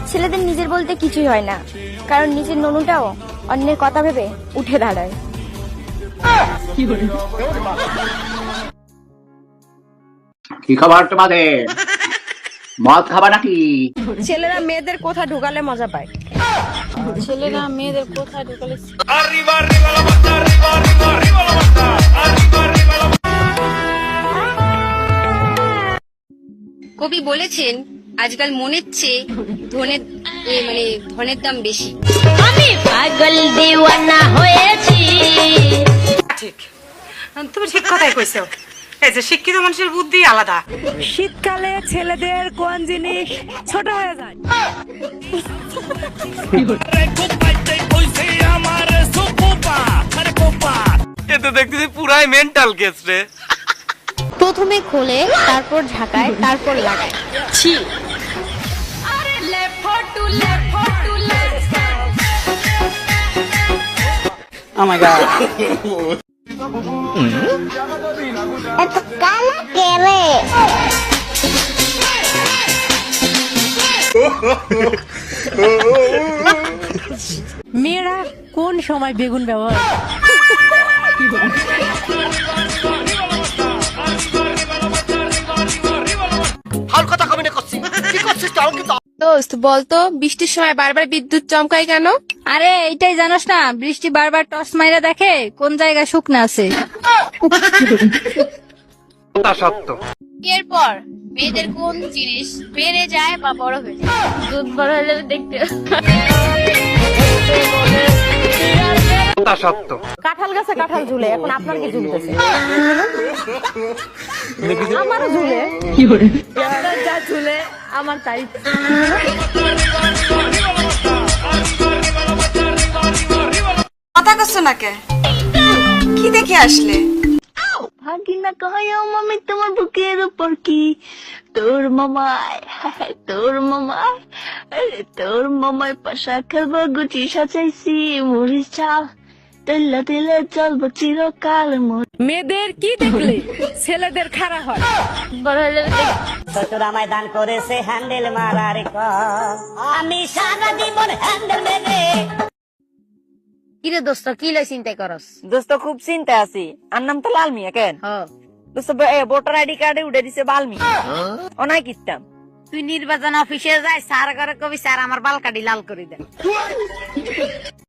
ছেলেদের নিজের বলতে কিছুই হয় না, কারণ নিজের ননুটাও অন্যের কথা ভেবে উঠে দাঁড়ায়। কি খবর তোমাদের? মদ খাবা নাকি? ছেলেরা মেয়েদের কোথা ঢুকালে মজা পায়? ছেলেরা মেয়েদের কোথায় ঢুকালে কবি বলেছেন আজকাল মনের চেয়ে ধনের দাম বেশি। আমি পাগল দিওয়ানা হয়েছি। ঠিক, তুমি ঠিক কথাই কইছো। এই যে শিক্ষিত মানুষের বুদ্ধি আলাদা। শীতকালে ছেলেদের কোন জিনিস ছোট হয়ে যায়? এ তো দেখতেছি পুরাই মেন্টাল কেস রে। প্রথমে খোলে, তারপর ঝাঁকায়, তারপর লাগায়। ছি। Oh my god. এত কালা কেরে? মেয়েরা কোন সময় বেগুন ব্যবহার? দোস্ত বলতো বৃষ্টির সময় বারবার বিদ্যুৎ চমকায় কেন? আরে এইটাই জানোস না, বৃষ্টি বারবার টস মাইরা দেখে কোন জায়গায় শুকনা আছে। তা সত্য। এরপর মেয়েদের কোন জিনিস বেড়ে যায় বা বড় হয়ে যায়? দুধ বড় হলে দেখতে। তা সত্য। কাঁঠাল গাছে কাঁঠাল ঝুলে, এখন আপনার কি ঝুলতেছে? আমারও ঝুলে। আপনার যা ঝুলে আমার তাই। কথা কচ্ছ না কে? কি দেখে আসলে? ভাগিনা কয় মামি তোমার বুকের উপর কি তোর মামায় তোর মামায় আরে তোর মামায় পাশা খেলবো গুচি সাজাইছি মরিচ চাল তেলা তেলে চলবো চিরকাল মেয়েদের কি দেখলে ছেলেদের খারাপ হয়? বড় হলে শ্বশুর আমায় দান করেছে হ্যান্ডেল মারার আমি সারা জীবন হ্যান্ডেল মেরে। কিরে দোস্ত কি লই চিন্তাই করস? দোস্ত খুব চিন্তা আছি। আর নাম তো লাল মিয়া কেন? দোস্ত ভোটার আইডি কার্ডে উঠে দিছে বালমি। অনাই কিতাম। তুই নির্বাচন অফিসে যাই স্যার করে কবি স্যার আমার বাল কাটি লাল করে দেন।